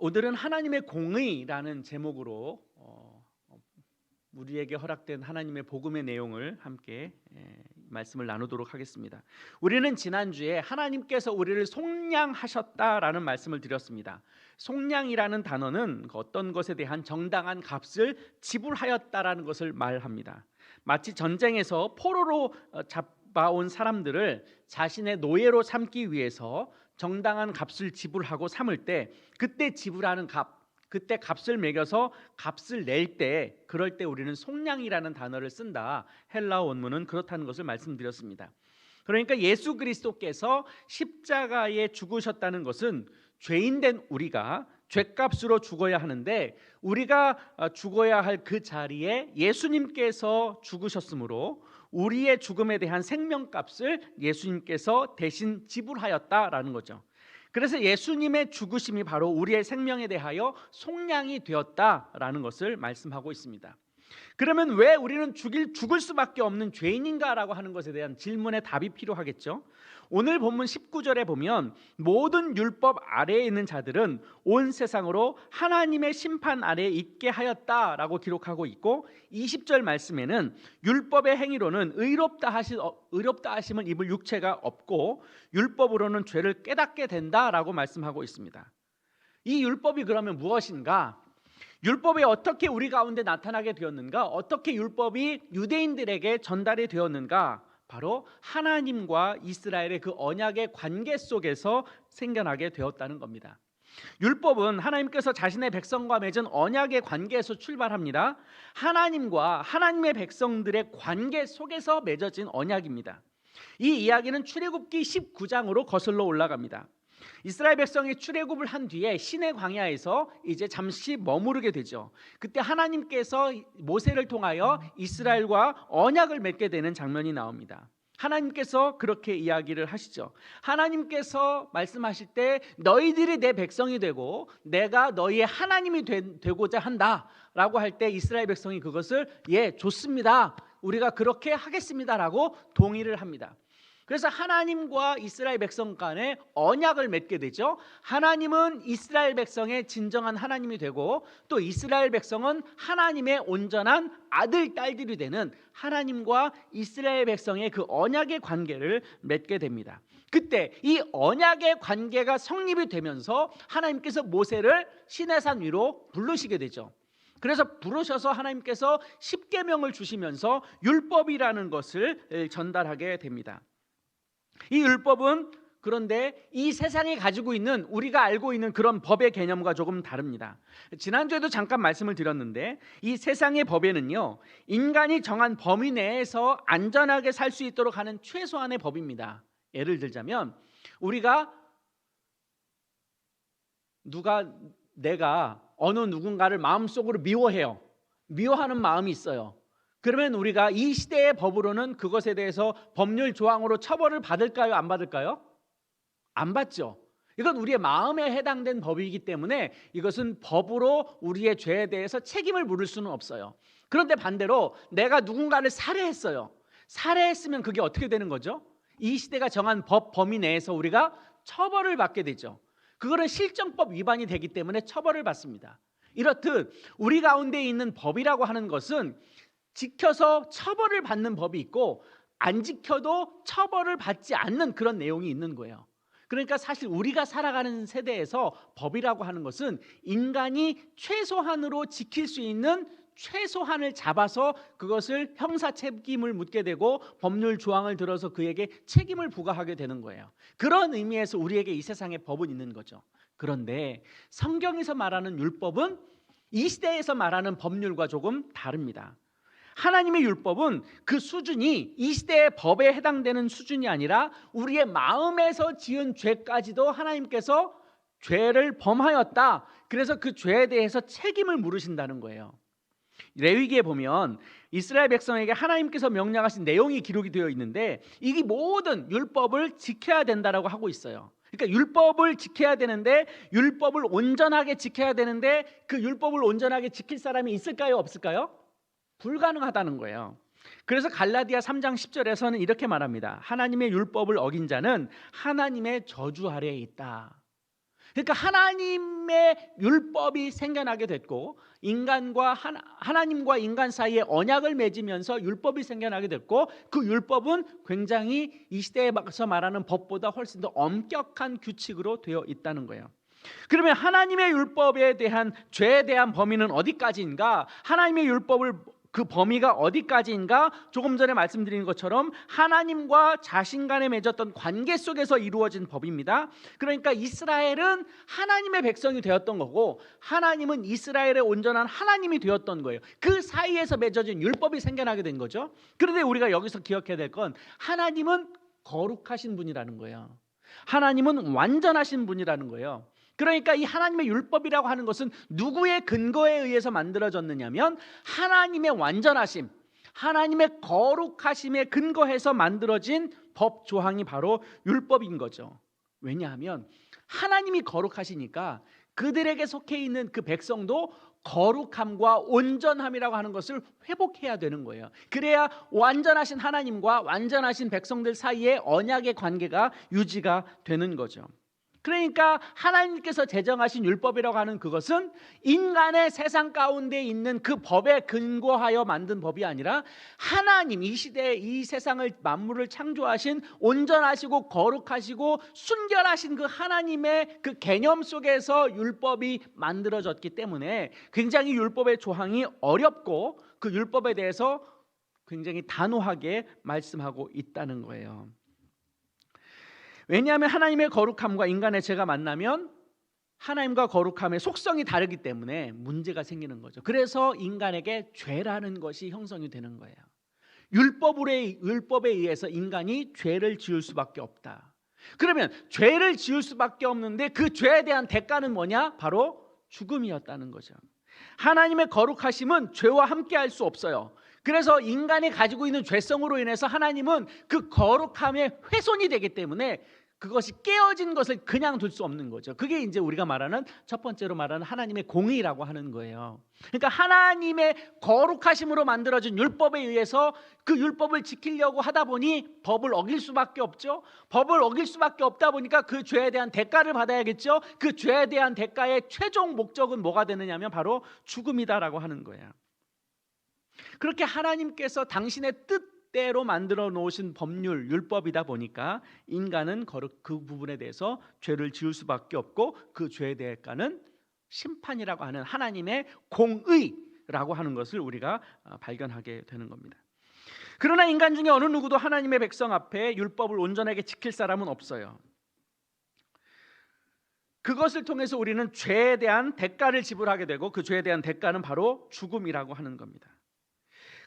오늘은 하나님의 공의라는 제목으로 우리에게 허락된 하나님의 복음의 내용을 함께 말씀을 나누도록 하겠습니다. 우리는 지난주에 하나님께서 우리를 속량하셨다라는 말씀을 드렸습니다. 속량이라는 단어는 어떤 것에 대한 정당한 값을 지불하였다라는 것을 말합니다. 마치 전쟁에서 포로로 잡아온 사람들을 자신의 노예로 삼기 위해서 정당한 값을 지불하고 삼을 때 그때 지불하는 값, 그때 값을 매겨서 값을 낼 때, 그럴 때 우리는 속량이라는 단어를 쓴다. 헬라어 원문은 그렇다는 것을 말씀드렸습니다. 그러니까 예수 그리스도께서 십자가에 죽으셨다는 것은 죄인된 우리가 죄값으로 죽어야 하는데, 우리가 죽어야 할 그 자리에 예수님께서 죽으셨으므로 우리의 죽음에 대한 생명값을 예수님께서 대신 지불하였다라는 거죠. 그래서 예수님의 죽으심이 바로 우리의 생명에 대하여 속량이 되었다라는 것을 말씀하고 있습니다. 그러면 왜 우리는 죽을 수밖에 없는 죄인인가라고 하는 것에 대한 질문의 답이 필요하겠죠. 오늘 본문 19절에 보면 모든 율법 아래에 있는 자들은 온 세상으로 하나님의 심판 아래에 있게 하였다라고 기록하고 있고, 20절 말씀에는 율법의 행위로는 의롭다 하심을 입을 육체가 없고 율법으로는 죄를 깨닫게 된다라고 말씀하고 있습니다. 이 율법이 그러면 무엇인가? 율법이 어떻게 우리 가운데 나타나게 되었는가? 어떻게 율법이 유대인들에게 전달이 되었는가? 바로 하나님과 이스라엘의 그 언약의 관계 속에서 생겨나게 되었다는 겁니다. 율법은 하나님께서 자신의 백성과 맺은 언약의 관계에서 출발합니다. 하나님과 하나님의 백성들의 관계 속에서 맺어진 언약입니다. 이 이야기는 출애굽기 19장으로 거슬러 올라갑니다. 이스라엘 백성이 출애굽을 한 뒤에 시내 광야에서 이제 잠시 머무르게 되죠. 그때 하나님께서 모세를 통하여 이스라엘과 언약을 맺게 되는 장면이 나옵니다. 하나님께서 그렇게 이야기를 하시죠. 하나님께서 말씀하실 때 너희들이 내 백성이 되고 내가 너희의 하나님이 되고자 한다라고 할 때 이스라엘 백성이 그것을 좋습니다, 우리가 그렇게 하겠습니다라고 동의를 합니다. 그래서 하나님과 이스라엘 백성 간에 언약을 맺게 되죠. 하나님은 이스라엘 백성의 진정한 하나님이 되고, 또 이스라엘 백성은 하나님의 온전한 아들, 딸들이 되는 하나님과 이스라엘 백성의 그 언약의 관계를 맺게 됩니다. 그때 이 언약의 관계가 성립이 되면서 하나님께서 모세를 시내산 위로 부르시게 되죠. 그래서 부르셔서 하나님께서 십계명을 주시면서 율법이라는 것을 전달하게 됩니다. 이 율법은 그런데 이 세상이 가지고 있는, 우리가 알고 있는 그런 법의 개념과 조금 다릅니다. 지난주에도 잠깐 말씀을 드렸는데, 이 세상의 법에는요, 인간이 정한 범위 내에서 안전하게 살 수 있도록 하는 최소한의 법입니다. 예를 들자면 내가 어느 누군가를 마음속으로 미워해요. 미워하는 마음이 있어요. 그러면 우리가 이 시대의 법으로는 그것에 대해서 법률 조항으로 처벌을 받을까요? 안 받을까요? 안 받죠. 이건 우리의 마음에 해당된 법이기 때문에 이것은 법으로 우리의 죄에 대해서 책임을 물을 수는 없어요. 그런데 반대로 내가 누군가를 살해했어요. 살해했으면 그게 어떻게 되는 거죠? 이 시대가 정한 법 범위 내에서 우리가 처벌을 받게 되죠. 그거는 실정법 위반이 되기 때문에 처벌을 받습니다. 이렇듯 우리 가운데 있는 법이라고 하는 것은 지켜서 처벌을 받는 법이 있고, 안 지켜도 처벌을 받지 않는 그런 내용이 있는 거예요. 그러니까 사실 우리가 살아가는 세대에서 법이라고 하는 것은 인간이 최소한으로 지킬 수 있는 최소한을 잡아서 그것을 형사 책임을 묻게 되고 법률 조항을 들어서 그에게 책임을 부과하게 되는 거예요. 그런 의미에서 우리에게 이 세상에 법은 있는 거죠. 그런데 성경에서 말하는 율법은 이 시대에서 말하는 법률과 조금 다릅니다. 하나님의 율법은 그 수준이 이 시대의 법에 해당되는 수준이 아니라 우리의 마음에서 지은 죄까지도 하나님께서 죄를 범하였다, 그래서 그 죄에 대해서 책임을 물으신다는 거예요. 레위기에 보면 이스라엘 백성에게 하나님께서 명령하신 내용이 기록이 되어 있는데, 이 모든 율법을 지켜야 된다라고 하고 있어요. 그러니까 율법을 지켜야 되는데, 율법을 온전하게 지켜야 되는데, 그 율법을 온전하게 지킬 사람이 있을까요? 없을까요? 불가능하다는 거예요. 그래서 갈라디아 3장 10절에서는 이렇게 말합니다. 하나님의 율법을 어긴 자는 하나님의 저주 아래에 있다. 그러니까 하나님의 율법이 생겨나게 됐고 하나님과 인간 사이에 언약을 맺으면서 율법이 생겨나게 됐고 그 율법은 굉장히 이 시대에서 말하는 법보다 훨씬 더 엄격한 규칙으로 되어 있다는 거예요. 그러면 하나님의 율법에 대한 죄에 대한 범위는 어디까지인가? 하나님의 율법을 그 범위가 어디까지인가? 조금 전에 말씀드린 것처럼 하나님과 자신 간에 맺었던 관계 속에서 이루어진 법입니다. 그러니까 이스라엘은 하나님의 백성이 되었던 거고 하나님은 이스라엘의 온전한 하나님이 되었던 거예요. 그 사이에서 맺어진 율법이 생겨나게 된 거죠. 그런데 우리가 여기서 기억해야 될 건 하나님은 거룩하신 분이라는 거예요. 하나님은 완전하신 분이라는 거예요. 그러니까 이 하나님의 율법이라고 하는 것은 누구의 근거에 의해서 만들어졌느냐면 하나님의 완전하심, 하나님의 거룩하심에 근거해서 만들어진 법 조항이 바로 율법인 거죠. 왜냐하면 하나님이 거룩하시니까 그들에게 속해 있는 그 백성도 거룩함과 온전함이라고 하는 것을 회복해야 되는 거예요. 그래야 완전하신 하나님과 완전하신 백성들 사이에 언약의 관계가 유지가 되는 거죠. 그러니까 하나님께서 제정하신 율법이라고 하는 그것은 인간의 세상 가운데 있는 그 법에 근거하여 만든 법이 아니라 하나님, 이 시대에 이 세상을 만물을 창조하신 온전하시고 거룩하시고 순결하신 그 하나님의 그 개념 속에서 율법이 만들어졌기 때문에 굉장히 율법의 조항이 어렵고 그 율법에 대해서 굉장히 단호하게 말씀하고 있다는 거예요. 왜냐하면 하나님의 거룩함과 인간의 죄가 만나면 하나님과 거룩함의 속성이 다르기 때문에 문제가 생기는 거죠. 그래서 인간에게 죄라는 것이 형성이 되는 거예요. 율법에 의해서 인간이 죄를 지을 수밖에 없다. 그러면 죄를 지을 수밖에 없는데 그 죄에 대한 대가는 뭐냐? 바로 죽음이었다는 거죠. 하나님의 거룩하심은 죄와 함께 할 수 없어요. 그래서 인간이 가지고 있는 죄성으로 인해서 하나님은 그 거룩함의 훼손이 되기 때문에 그것이 깨어진 것을 그냥 둘 수 없는 거죠. 그게 이제 우리가 말하는 첫 번째로 말하는 하나님의 공의라고 하는 거예요. 그러니까 하나님의 거룩하심으로 만들어진 율법에 의해서 그 율법을 지키려고 하다 보니 법을 어길 수밖에 없죠. 법을 어길 수밖에 없다 보니까 그 죄에 대한 대가를 받아야겠죠. 그 죄에 대한 대가의 최종 목적은 뭐가 되느냐면 바로 죽음이다라고 하는 거예요. 그렇게 하나님께서 당신의 뜻대로 만들어 놓으신 법률, 율법이다 보니까 인간은 그 부분에 대해서 죄를 지을 수밖에 없고 그 죄의 대가는 심판이라고 하는 하나님의 공의라고 하는 것을 우리가 발견하게 되는 겁니다. 그러나 인간 중에 어느 누구도 하나님의 백성 앞에 율법을 온전하게 지킬 사람은 없어요. 그것을 통해서 우리는 죄에 대한 대가를 지불하게 되고 그 죄에 대한 대가는 바로 죽음이라고 하는 겁니다.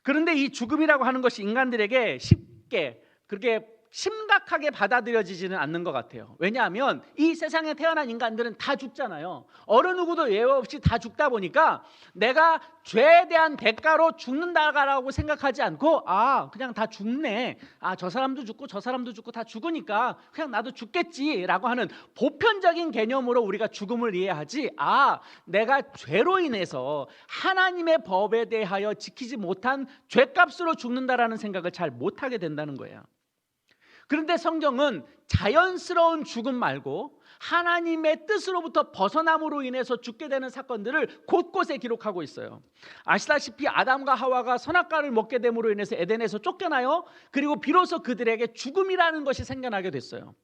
그런데 이 죽음이라고 하는 것이 인간들에게 쉽게 그렇게 심각하게 받아들여지지는 않는 것 같아요. 왜냐하면 이 세상에 태어난 인간들은 다 죽잖아요. 어느 누구도 예외 없이 다 죽다 보니까 내가 죄에 대한 대가로 죽는다라고 생각하지 않고 그냥 다 죽네. 저 사람도 죽고 저 사람도 죽고 다 죽으니까 그냥 나도 죽겠지라고 하는 보편적인 개념으로 우리가 죽음을 이해하지 내가 죄로 인해서 하나님의 법에 대하여 지키지 못한 죄값으로 죽는다라는 생각을 잘 못하게 된다는 거예요. 그런데 성경은 자연스러운 죽음 말고 하나님의 뜻으로부터 벗어남으로 인해서 죽게 되는 사건들을 곳곳에 기록하고 있어요. 아시다시피 아담과 하와가 선악과를 먹게 됨으로 인해서 에덴에서 쫓겨나요. 그리고 비로소 그들에게 죽음이라는 것이 생겨나게 됐어요.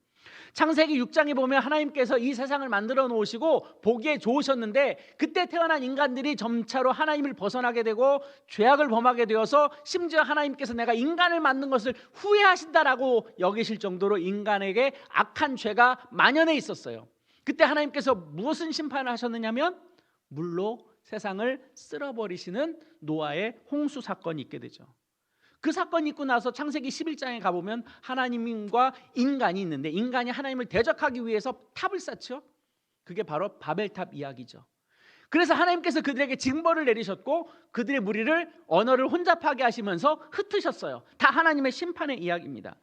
창세기 6장에 보면 하나님께서 이 세상을 만들어 놓으시고 보기에 좋으셨는데 그때 태어난 인간들이 점차로 하나님을 벗어나게 되고 죄악을 범하게 되어서 심지어 하나님께서 내가 인간을 만든 것을 후회하신다라고 여기실 정도로 인간에게 악한 죄가 만연해 있었어요. 그때 하나님께서 무슨 심판을 하셨느냐면 물로 세상을 쓸어버리시는 노아의 홍수 사건이 있게 되죠. 그 사건이 있고 나서 창세기 11장에 가보면 하나님과 인간이 있는데 인간이 하나님을 대적하기 위해서 탑을 쌓죠. 그게 바로 바벨탑 이야기죠. 그래서 하나님께서 그들에게 징벌을 내리셨고 그들의 무리를 언어를 혼잡하게 하시면서 흩으셨어요. 다 하나님의 심판의 이야기입니다.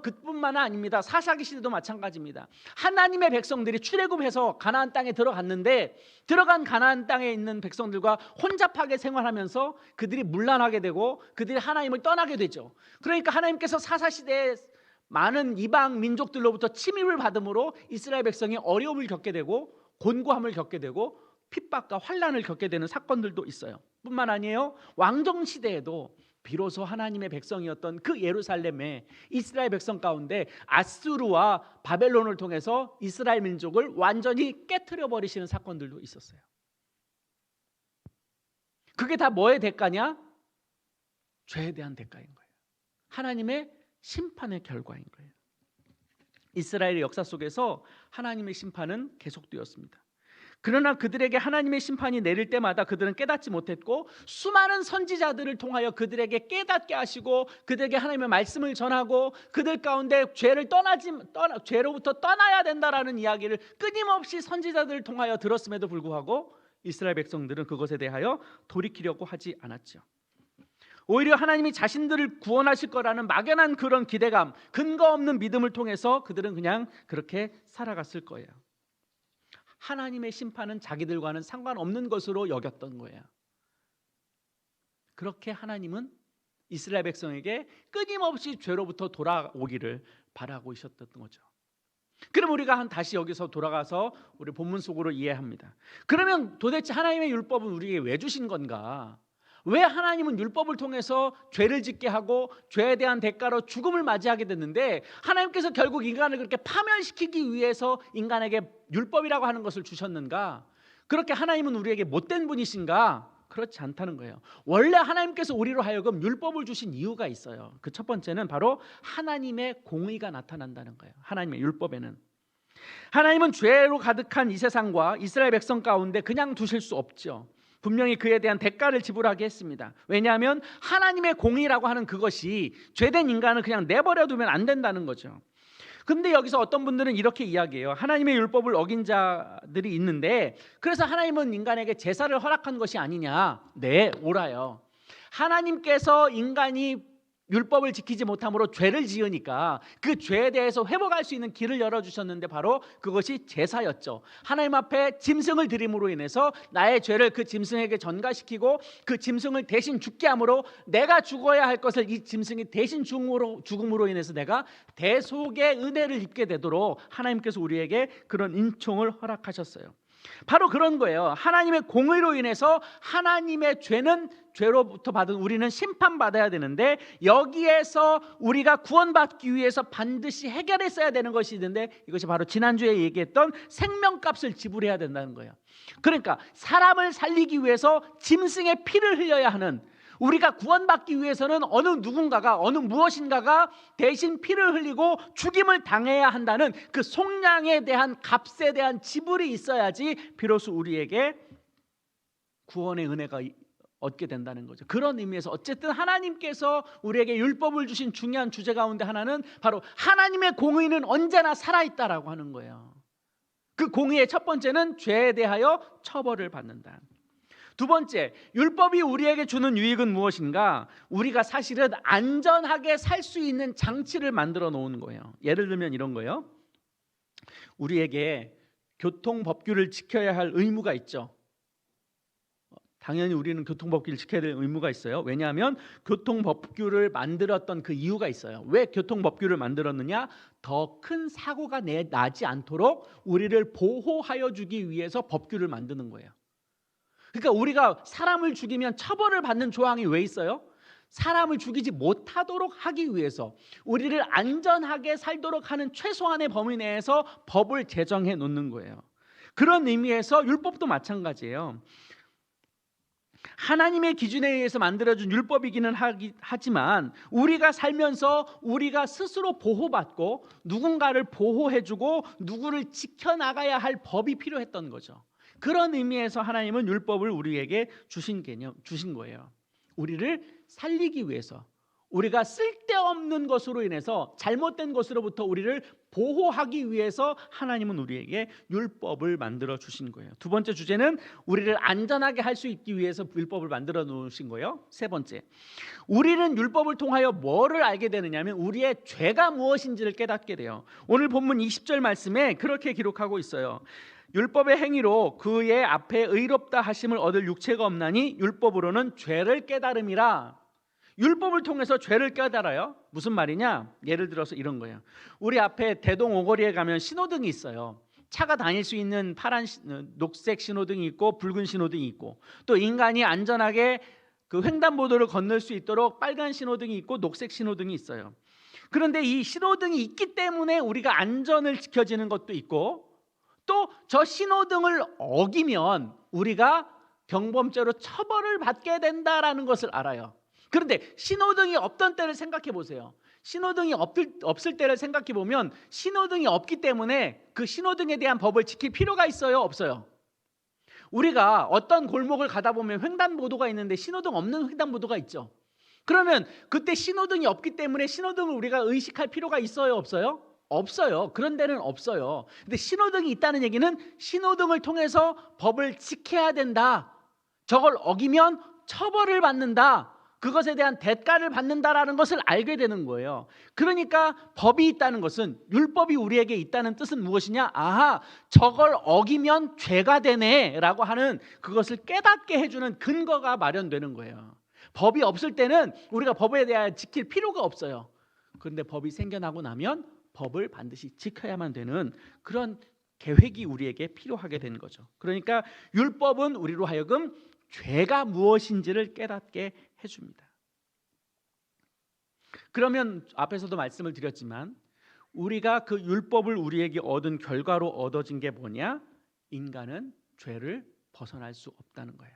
그뿐만 아닙니다. 사사기 시대도 마찬가지입니다. 하나님의 백성들이 출애굽해서 가나안 땅에 들어갔는데 들어간 가나안 땅에 있는 백성들과 혼잡하게 생활하면서 그들이 문란하게 되고 그들이 하나님을 떠나게 되죠. 그러니까 하나님께서 사사시대에 많은 이방 민족들로부터 침입을 받음으로 이스라엘 백성이 어려움을 겪게 되고 곤고함을 겪게 되고 핍박과 환난을 겪게 되는 사건들도 있어요. 뿐만 아니에요. 왕정 시대에도 비로소 하나님의 백성이었던 그 예루살렘의 이스라엘 백성 가운데 아수르와 바벨론을 통해서 이스라엘 민족을 완전히 깨트려 버리시는 사건들도 있었어요. 그게 다 뭐의 대가냐? 죄에 대한 대가인 거예요. 하나님의 심판의 결과인 거예요. 이스라엘의 역사 속에서 하나님의 심판은 계속되었습니다. 그러나 그들에게 하나님의 심판이 내릴 때마다 그들은 깨닫지 못했고 수많은 선지자들을 통하여 그들에게 깨닫게 하시고 그들에게 하나님의 말씀을 전하고 그들 가운데 죄로부터 떠나야 된다라는 이야기를 끊임없이 선지자들을 통하여 들었음에도 불구하고 이스라엘 백성들은 그것에 대하여 돌이키려고 하지 않았죠. 오히려 하나님이 자신들을 구원하실 거라는 막연한 그런 기대감, 근거 없는 믿음을 통해서 그들은 그냥 그렇게 살아갔을 거예요. 하나님의 심판은 자기들과는 상관없는 것으로 여겼던 거예요. 그렇게 하나님은 이스라엘 백성에게 끊임없이 죄로부터 돌아오기를 바라고 있었던 거죠. 그럼 우리가 다시 여기서 돌아가서 우리 본문 속으로 이해합니다. 그러면 도대체 하나님의 율법은 우리에게 왜 주신 건가? 왜 하나님은 율법을 통해서 죄를 짓게 하고 죄에 대한 대가로 죽음을 맞이하게 됐는데 하나님께서 결국 인간을 그렇게 파멸시키기 위해서 인간에게 율법이라고 하는 것을 주셨는가? 그렇게 하나님은 우리에게 못된 분이신가? 그렇지 않다는 거예요. 원래 하나님께서 우리로 하여금 율법을 주신 이유가 있어요. 그 첫 번째는 바로 하나님의 공의가 나타난다는 거예요. 하나님의 율법에는 하나님은 죄로 가득한 이 세상과 이스라엘 백성 가운데 그냥 두실 수 없죠. 분명히 그에 대한 대가를 지불하게 했습니다. 왜냐하면 하나님의 공의라고 하는 그것이 죄된 인간을 그냥 내버려 두면 안 된다는 거죠. 근데 여기서 어떤 분들은 이렇게 이야기해요. 하나님의 율법을 어긴 자들이 있는데 그래서 하나님은 인간에게 제사를 허락한 것이 아니냐? 네, 옳아요. 하나님께서 인간이 율법을 지키지 못함으로 죄를 지으니까 그 죄에 대해서 회복할 수 있는 길을 열어주셨는데 바로 그것이 제사였죠. 하나님 앞에 짐승을 드림으로 인해서 나의 죄를 그 짐승에게 전가시키고 그 짐승을 대신 죽게 함으로 내가 죽어야 할 것을 이 짐승이 대신 죽음으로 인해서 내가 대속의 은혜를 입게 되도록 하나님께서 우리에게 그런 인총을 허락하셨어요. 바로 그런 거예요. 하나님의 공의로 인해서 하나님의 죄로부터 받은 우리는 심판받아야 되는데 여기에서 우리가 구원받기 위해서 반드시 해결했어야 되는 것이 있는데 이것이 바로 지난주에 얘기했던 생명값을 지불해야 된다는 거예요. 그러니까 사람을 살리기 위해서 짐승의 피를 흘려야 하는, 우리가 구원받기 위해서는 어느 누군가가 어느 무엇인가가 대신 피를 흘리고 죽임을 당해야 한다는 그 속량에 대한 값에 대한 지불이 있어야지 비로소 우리에게 구원의 은혜가 얻게 된다는 거죠. 그런 의미에서 어쨌든 하나님께서 우리에게 율법을 주신 중요한 주제 가운데 하나는 바로 하나님의 공의는 언제나 살아있다라고 하는 거예요. 그 공의의 첫 번째는 죄에 대하여 처벌을 받는다. 두 번째, 율법이 우리에게 주는 유익은 무엇인가? 우리가 사실은 안전하게 살 수 있는 장치를 만들어 놓은 거예요. 예를 들면 이런 거예요. 우리에게 교통법규를 지켜야 할 의무가 있죠. 당연히 우리는 교통법규를 지켜야 될 의무가 있어요. 왜냐하면 교통법규를 만들었던 그 이유가 있어요. 왜 교통법규를 만들었느냐? 더 큰 사고가 나지 않도록 우리를 보호하여 주기 위해서 법규를 만드는 거예요. 그러니까 우리가 사람을 죽이면 처벌을 받는 조항이 왜 있어요? 사람을 죽이지 못하도록 하기 위해서 우리를 안전하게 살도록 하는 최소한의 범위 내에서 법을 제정해 놓는 거예요. 그런 의미에서 율법도 마찬가지예요. 하나님의 기준에 의해서 만들어준 율법이기는 하지만 우리가 살면서 우리가 스스로 보호받고 누군가를 보호해주고 누구를 지켜나가야 할 법이 필요했던 거죠. 그런 의미에서 하나님은 율법을 우리에게 주신 거예요. 우리를 살리기 위해서, 우리가 쓸데없는 것으로 인해서 잘못된 것으로부터 우리를 보호하기 위해서 하나님은 우리에게 율법을 만들어 주신 거예요. 두 번째 주제는 우리를 안전하게 할 수 있기 위해서 율법을 만들어 놓으신 거예요. 세 번째, 우리는 율법을 통하여 뭐를 알게 되느냐면 우리의 죄가 무엇인지를 깨닫게 돼요. 오늘 본문 20절 말씀에 그렇게 기록하고 있어요. 율법의 행위로 그의 앞에 의롭다 하심을 얻을 육체가 없나니 율법으로는 죄를 깨달음이라. 율법을 통해서 죄를 깨달아요. 무슨 말이냐? 예를 들어서 이런 거예요. 우리 앞에 대동 오거리에 가면 신호등이 있어요. 차가 다닐 수 있는 녹색 신호등이 있고 붉은 신호등이 있고, 또 인간이 안전하게 그 횡단보도를 건널 수 있도록 빨간 신호등이 있고 녹색 신호등이 있어요. 그런데 이 신호등이 있기 때문에 우리가 안전을 지켜지는 것도 있고, 또 저 신호등을 어기면 우리가 경범죄로 처벌을 받게 된다라는 것을 알아요. 그런데 신호등이 없던 때를 생각해 보세요. 신호등이 없을 때를 생각해 보면 신호등이 없기 때문에 그 신호등에 대한 법을 지킬 필요가 있어요, 없어요? 우리가 어떤 골목을 가다 보면 횡단보도가 있는데 신호등 없는 횡단보도가 있죠. 그러면 그때 신호등이 없기 때문에 신호등을 우리가 의식할 필요가 있어요, 없어요? 없어요. 그런 데는 없어요. 근데 신호등이 있다는 얘기는 신호등을 통해서 법을 지켜야 된다. 저걸 어기면 처벌을 받는다. 그것에 대한 대가를 받는다라는 것을 알게 되는 거예요. 그러니까 법이 있다는 것은, 율법이 우리에게 있다는 뜻은 무엇이냐? 아하, 저걸 어기면 죄가 되네 라고 하는 그것을 깨닫게 해주는 근거가 마련되는 거예요. 법이 없을 때는 우리가 법에 대해 지킬 필요가 없어요. 그런데 법이 생겨나고 나면 법을 반드시 지켜야만 되는 그런 계획이 우리에게 필요하게 되는 거죠. 그러니까 율법은 우리로 하여금 죄가 무엇인지를 깨닫게 해줍니다. 그러면 앞에서도 말씀을 드렸지만 우리가 그 율법을 우리에게 얻은 결과로 얻어진 게 뭐냐? 인간은 죄를 벗어날 수 없다는 거예요.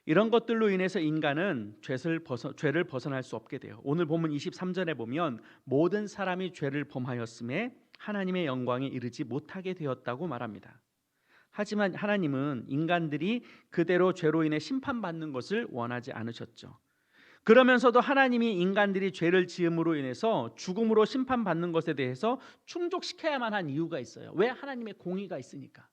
이런 것들로 인해서 인간은 죄를 벗어날 수 없게 돼요. 오늘 본문 23절에 보면 모든 사람이 죄를 범하였음에 하나님의 영광에 이르지 못하게 되었다고 말합니다. 하지만 하나님은 인간들이 그대로 죄로 인해 심판받는 것을 원하지 않으셨죠. 그러면서도 하나님이 인간들이 죄를 지음으로 인해서 죽음으로 심판받는 것에 대해서 충족시켜야만 한 이유가 있어요. 왜? 하나님의 공의가 있으니까.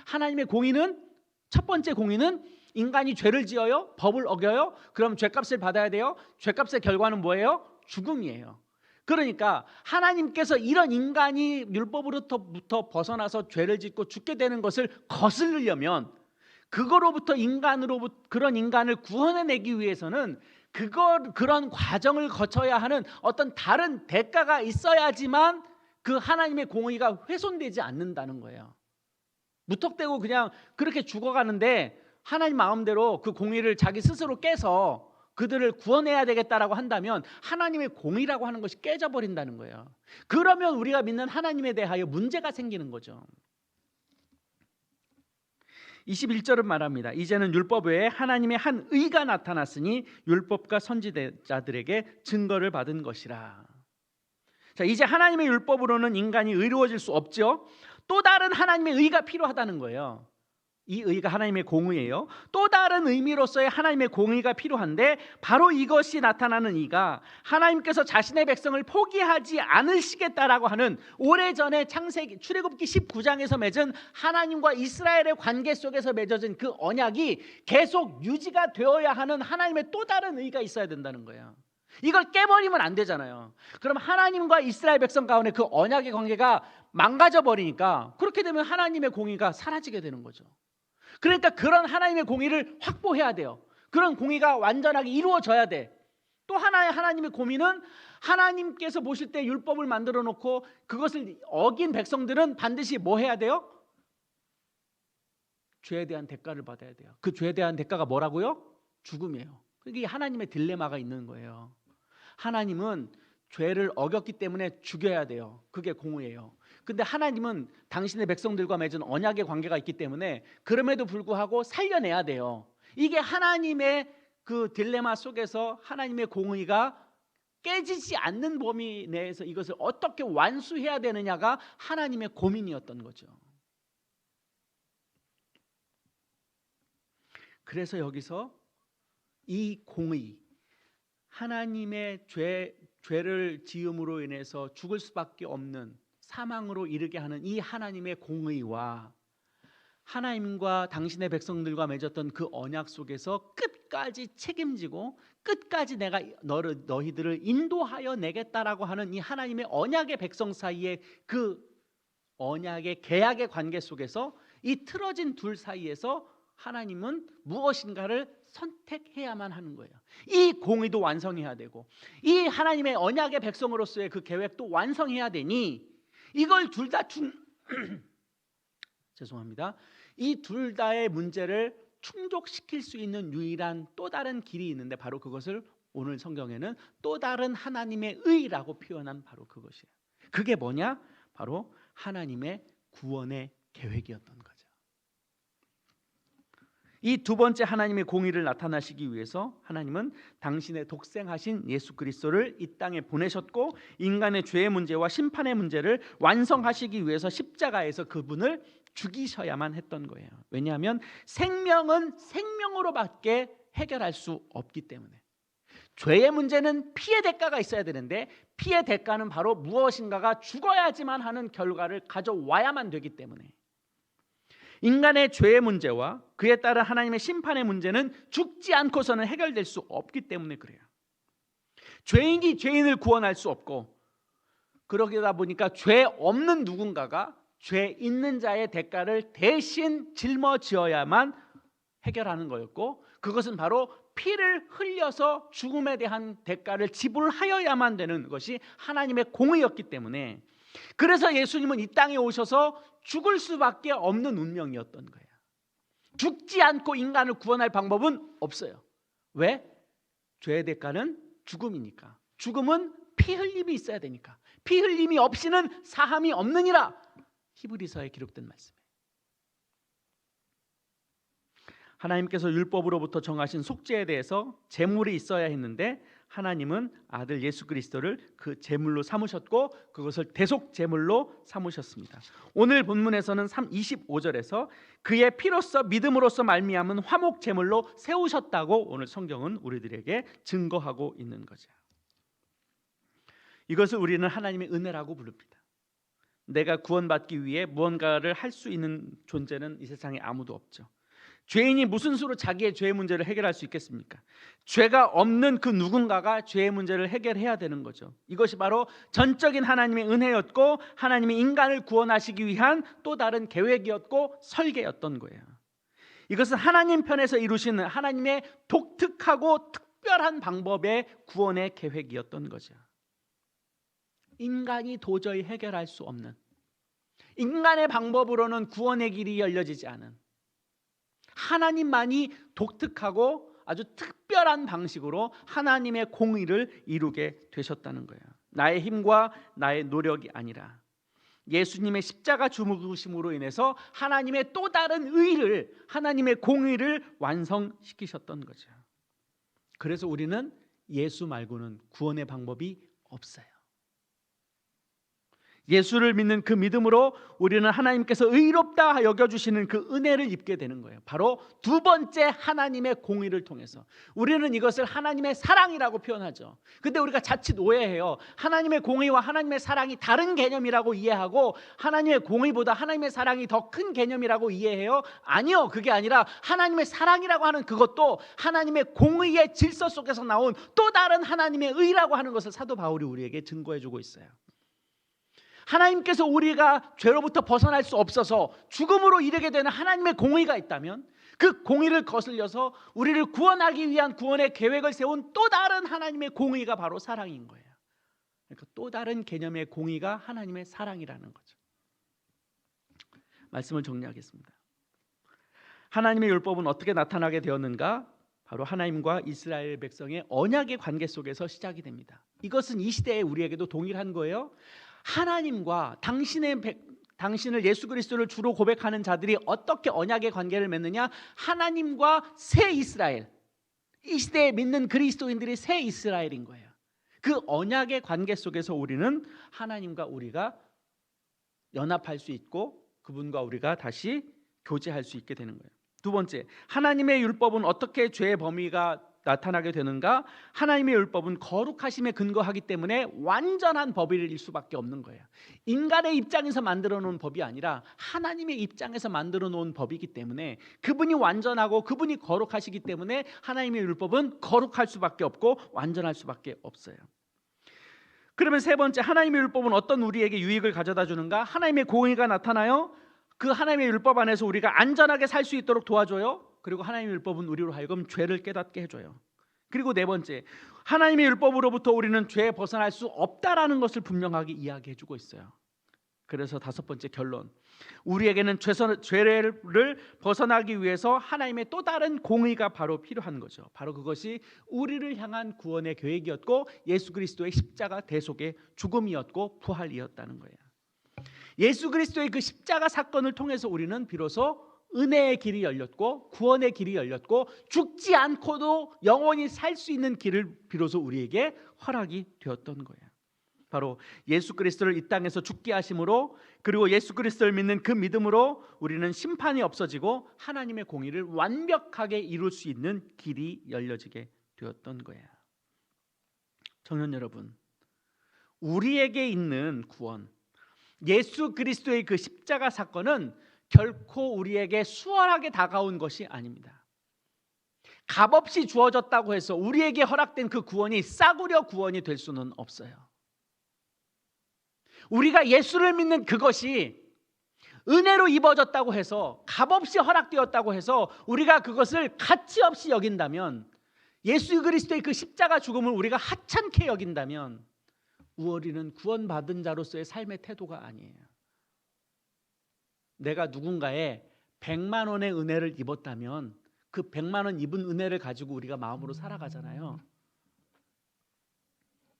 하나님의 공의는, 첫 번째 공의는 인간이 죄를 지어요? 법을 어겨요? 그럼 죄값을 받아야 돼요. 죄값의 결과는 뭐예요? 죽음이에요. 그러니까 하나님께서 이런 인간이 율법으로부터 벗어나서 죄를 짓고 죽게 되는 것을 거스르려면, 그거로부터 그런 인간을 구원해내기 위해서는 그런 과정을 거쳐야 하는 어떤 다른 대가가 있어야지만 그 하나님의 공의가 훼손되지 않는다는 거예요. 무턱대고 그냥 그렇게 죽어가는데 하나님 마음대로 그 공의를 자기 스스로 깨서 그들을 구원해야 되겠다라고 한다면 하나님의 공의라고 하는 것이 깨져버린다는 거예요. 그러면 우리가 믿는 하나님에 대하여 문제가 생기는 거죠. 21절은 말합니다. 이제는 율법 외에 하나님의 한 의가 나타났으니 율법과 선지자들에게 증거를 받은 것이라. 자, 이제 하나님의 율법으로는 인간이 의로워질 수 없죠. 또 다른 하나님의 의가 필요하다는 거예요. 이 의가 하나님의 공의예요. 또 다른 의미로서의 하나님의 공의가 필요한데, 바로 이것이 나타나는 이가 하나님께서 자신의 백성을 포기하지 않으시겠다라고 하는 오래전에 출애굽기 19장에서 맺은 하나님과 이스라엘의 관계 속에서 맺어진 그 언약이 계속 유지가 되어야 하는 하나님의 또 다른 의가 있어야 된다는 거예요. 이걸 깨버리면 안 되잖아요. 그럼 하나님과 이스라엘 백성 가운데 그 언약의 관계가 망가져 버리니까, 그렇게 되면 하나님의 공의가 사라지게 되는 거죠. 그러니까 그런 하나님의 공의를 확보해야 돼요. 그런 공의가 완전하게 이루어져야 돼. 또 하나의 하나님의 공의는, 하나님께서 보실 때 율법을 만들어 놓고 그것을 어긴 백성들은 반드시 뭐 해야 돼요? 죄에 대한 대가를 받아야 돼요. 그 죄에 대한 대가가 뭐라고요? 죽음이에요. 이게 하나님의 딜레마가 있는 거예요. 하나님은 죄를 어겼기 때문에 죽여야 돼요. 그게 공의예요. 근데 하나님은 당신의 백성들과 맺은 언약의 관계가 있기 때문에 그럼에도 불구하고 살려내야 돼요. 이게 하나님의 그 딜레마 속에서 하나님의 공의가 깨지지 않는 범위 내에서 이것을 어떻게 완수해야 되느냐가 하나님의 고민이었던 거죠. 그래서 여기서 이 공의, 하나님의 죄를 지음으로 인해서 죽을 수밖에 없는, 사망으로 이르게 하는 이 하나님의 공의와 하나님과 당신의 백성들과 맺었던 그 언약 속에서 끝까지 책임지고 끝까지 내가 너희들을 인도하여 내겠다라고 하는 이 하나님의 언약의 백성 사이의 그 언약의 계약의 관계 속에서, 이 틀어진 둘 사이에서 하나님은 무엇인가를 선택해야만 하는 거예요. 이 공의도 완성해야 되고 이 하나님의 언약의 백성으로서의 그 계획도 완성해야 되니 이걸 둘 다 죄송합니다. 이 둘 다의 문제를 충족시킬 수 있는 유일한 또 다른 길이 있는데 바로 그것을 오늘 성경에는 또 다른 하나님의 의라고 표현한 바로 그것이에요. 그게 뭐냐? 바로 하나님의 구원의 계획이었던 거죠. 이 두 번째 하나님의 공의를 나타나시기 위해서 하나님은 당신의 독생하신 예수 그리스도를 이 땅에 보내셨고 인간의 죄의 문제와 심판의 문제를 완성하시기 위해서 십자가에서 그분을 죽이셔야만 했던 거예요. 왜냐하면 생명은 생명으로밖에 해결할 수 없기 때문에. 죄의 문제는 피의 대가가 있어야 되는데 피의 대가는 바로 무엇인가가 죽어야지만 하는 결과를 가져와야만 되기 때문에 인간의 죄의 문제와 그에 따른 하나님의 심판의 문제는 죽지 않고서는 해결될 수 없기 때문에 그래요. 죄인이 죄인을 구원할 수 없고 그러다 보니까 죄 없는 누군가가 죄 있는 자의 대가를 대신 짊어지어야만 해결하는 거였고 그것은 바로 피를 흘려서 죽음에 대한 대가를 지불하여야만 되는 것이 하나님의 공의였기 때문에 그래서 예수님은 이 땅에 오셔서 죽을 수밖에 없는 운명이었던 거예요. 죽지 않고 인간을 구원할 방법은 없어요. 왜? 죄의 대가는 죽음이니까. 죽음은 피 흘림이 있어야 되니까. 피 흘림이 없이는 사함이 없느니라. 히브리서에 기록된 말씀이에요. 하나님께서 율법으로부터 정하신 속죄에 대해서 제물이 있어야 했는데 하나님은 아들 예수 그리스도를 그 제물로 삼으셨고 그것을 대속 제물로 삼으셨습니다. 오늘 본문에서는 25절에서 그의 피로써 믿음으로써 말미암은 화목 제물로 세우셨다고 오늘 성경은 우리들에게 증거하고 있는 거죠. 이것을 우리는 하나님의 은혜라고 부릅니다. 내가 구원받기 위해 무언가를 할 수 있는 존재는 이 세상에 아무도 없죠. 죄인이 무슨 수로 자기의 죄의 문제를 해결할 수 있겠습니까? 죄가 없는 그 누군가가 죄의 문제를 해결해야 되는 거죠. 이것이 바로 전적인 하나님의 은혜였고 하나님이 인간을 구원하시기 위한 또 다른 계획이었고 설계였던 거예요. 이것은 하나님 편에서 이루시는 하나님의 독특하고 특별한 방법의 구원의 계획이었던 거죠. 인간이 도저히 해결할 수 없는, 인간의 방법으로는 구원의 길이 열려지지 않은, 하나님만이 독특하고 아주 특별한 방식으로 하나님의 공의를 이루게 되셨다는 거예요. 나의 힘과 나의 노력이 아니라 예수님의 십자가 죽으심으로 인해서 하나님의 또 다른 의를, 하나님의 공의를 완성시키셨던 거죠. 그래서 우리는 예수 말고는 구원의 방법이 없어요. 예수를 믿는 그 믿음으로 우리는 하나님께서 의롭다 여겨주시는 그 은혜를 입게 되는 거예요. 바로 두 번째 하나님의 공의를 통해서. 우리는 이것을 하나님의 사랑이라고 표현하죠. 근데 우리가 자칫 오해해요. 하나님의 공의와 하나님의 사랑이 다른 개념이라고 이해하고 하나님의 공의보다 하나님의 사랑이 더 큰 개념이라고 이해해요. 아니요, 그게 아니라 하나님의 사랑이라고 하는 그것도 하나님의 공의의 질서 속에서 나온 또 다른 하나님의 의라고 하는 것을 사도 바울이 우리에게 증거해주고 있어요. 하나님께서 우리가 죄로부터 벗어날 수 없어서 죽음으로 이르게 되는 하나님의 공의가 있다면 그 공의를 거슬려서 우리를 구원하기 위한 구원의 계획을 세운 또 다른 하나님의 공의가 바로 사랑인 거예요. 그러니까 또 다른 개념의 공의가 하나님의 사랑이라는 거죠. 말씀을 정리하겠습니다. 하나님의 율법은 어떻게 나타나게 되었는가? 바로 하나님과 이스라엘 백성의 언약의 관계 속에서 시작이 됩니다. 이것은 이 시대에 우리에게도 동일한 거예요. 하나님과 당신을 예수 그리스도를 주로 고백하는 자들이 어떻게 언약의 관계를 맺느냐? 하나님과 새 이스라엘, 이 시대에 믿는 그리스도인들이 새 이스라엘인 거예요. 그 언약의 관계 속에서 우리는 하나님과 우리가 연합할 수 있고 그분과 우리가 다시 교제할 수 있게 되는 거예요. 두 번째, 하나님의 율법은 어떻게 죄의 범위가 나타나게 되는가? 하나님의 율법은 거룩하심에 근거하기 때문에 완전한 법일 수밖에 없는 거예요. 인간의 입장에서 만들어 놓은 법이 아니라 하나님의 입장에서 만들어 놓은 법이기 때문에 그분이 완전하고 그분이 거룩하시기 때문에 하나님의 율법은 거룩할 수밖에 없고 완전할 수밖에 없어요. 그러면 세 번째, 하나님의 율법은 어떤 우리에게 유익을 가져다 주는가? 하나님의 공의가 나타나요. 그 하나님의 율법 안에서 우리가 안전하게 살 수 있도록 도와줘요. 그리고 하나님의 율법은 우리로 하여금 죄를 깨닫게 해줘요. 그리고 네 번째, 하나님의 율법으로부터 우리는 죄에 벗어날 수 없다라는 것을 분명하게 이야기해주고 있어요. 그래서 다섯 번째 결론, 우리에게는 죄를 벗어나기 위해서 하나님의 또 다른 공의가 바로 필요한 거죠. 바로 그것이 우리를 향한 구원의 계획이었고 예수 그리스도의 십자가 대속의 죽음이었고 부활이었다는 거예요. 예수 그리스도의 그 십자가 사건을 통해서 우리는 비로소 은혜의 길이 열렸고 구원의 길이 열렸고 죽지 않고도 영원히 살 수 있는 길을 비로소 우리에게 허락이 되었던 거예요. 바로 예수 그리스도를 이 땅에서 죽게 하심으로, 그리고 예수 그리스도를 믿는 그 믿음으로 우리는 심판이 없어지고 하나님의 공의를 완벽하게 이룰 수 있는 길이 열려지게 되었던 거예요. 청년 여러분, 우리에게 있는 구원, 예수 그리스도의 그 십자가 사건은 결코 우리에게 수월하게 다가온 것이 아닙니다. 값없이 주어졌다고 해서 우리에게 허락된 그 구원이 싸구려 구원이 될 수는 없어요. 우리가 예수를 믿는 그것이 은혜로 입어졌다고 해서, 값없이 허락되었다고 해서 우리가 그것을 가치없이 여긴다면, 예수 그리스도의 그 십자가 죽음을 우리가 하찮게 여긴다면 우리는 구원받은 자로서의 삶의 태도가 아니에요. 내가 누군가의 100만 원의 은혜를 입었다면 그 100만 원 입은 은혜를 가지고 우리가 마음으로 살아가잖아요.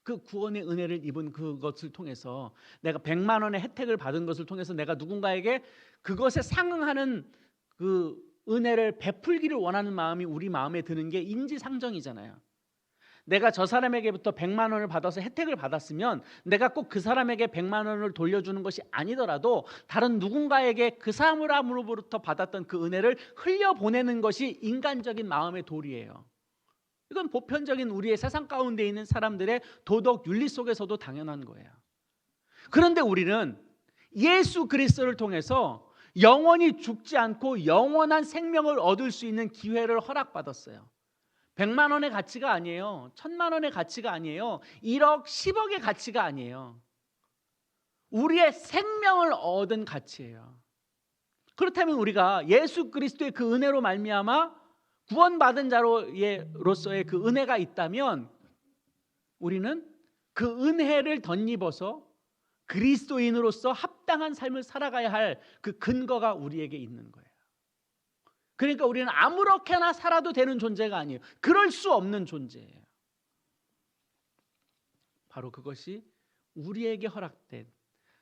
그 구원의 은혜를 입은 그것을 통해서, 내가 100만 원의 혜택을 받은 것을 통해서 내가 누군가에게 그것에 상응하는 그 은혜를 베풀기를 원하는 마음이 우리 마음에 드는 게 인지상정이잖아요. 내가 저 사람에게부터 100만 원을 받아서 혜택을 받았으면 내가 꼭 그 사람에게 100만 원을 돌려주는 것이 아니더라도 다른 누군가에게 그 사람으로부터 받았던 그 은혜를 흘려보내는 것이 인간적인 마음의 도리예요. 이건 보편적인 우리의 세상 가운데 있는 사람들의 도덕 윤리 속에서도 당연한 거예요. 그런데 우리는 예수 그리스도를 통해서 영원히 죽지 않고 영원한 생명을 얻을 수 있는 기회를 허락받았어요. 100만 원의 가치가 아니에요. 1000만 원의 가치가 아니에요. 1억, 10억의 가치가 아니에요. 우리의 생명을 얻은 가치예요. 그렇다면 우리가 예수 그리스도의 그 은혜로 말미암아 구원받은 자로서의 그 은혜가 있다면 우리는 그 은혜를 덧입어서 그리스도인으로서 합당한 삶을 살아가야 할 그 근거가 우리에게 있는 거예요. 그러니까 우리는 아무렇게나 살아도 되는 존재가 아니에요. 그럴 수 없는 존재예요. 바로 그것이 우리에게 허락된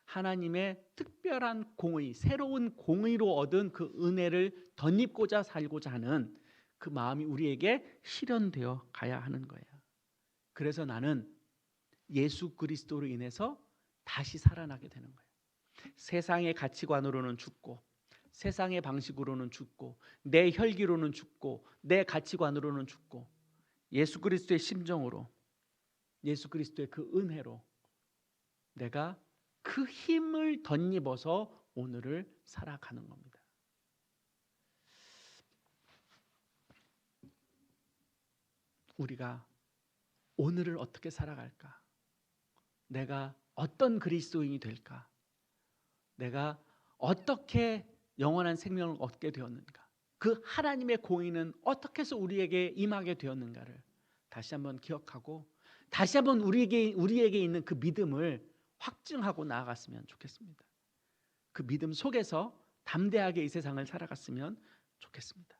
하나님의 특별한 공의, 새로운 공의로 얻은 그 은혜를 덧입고자 살고자 하는 그 마음이 우리에게 실현되어 가야 하는 거예요. 그래서 나는 예수 그리스도로 인해서 다시 살아나게 되는 거예요. 세상의 가치관으로는 죽고, 세상의 방식으로는 죽고, 내 혈기로는 죽고, 내 가치관으로는 죽고, 예수 그리스도의 심정으로, 예수 그리스도의 그 은혜로 내가 그 힘을 덧입어서 오늘을 살아가는 겁니다. 우리가 오늘을 어떻게 살아갈까? 내가 어떤 그리스도인이 될까? 내가 어떻게 영원한 생명을 얻게 되었는가? 그 하나님의 공의는 어떻게 해서 우리에게 임하게 되었는가를 다시 한번 기억하고, 다시 한번 우리에게 있는 그 믿음을 확증하고 나아갔으면 좋겠습니다. 그 믿음 속에서 담대하게 이 세상을 살아갔으면 좋겠습니다.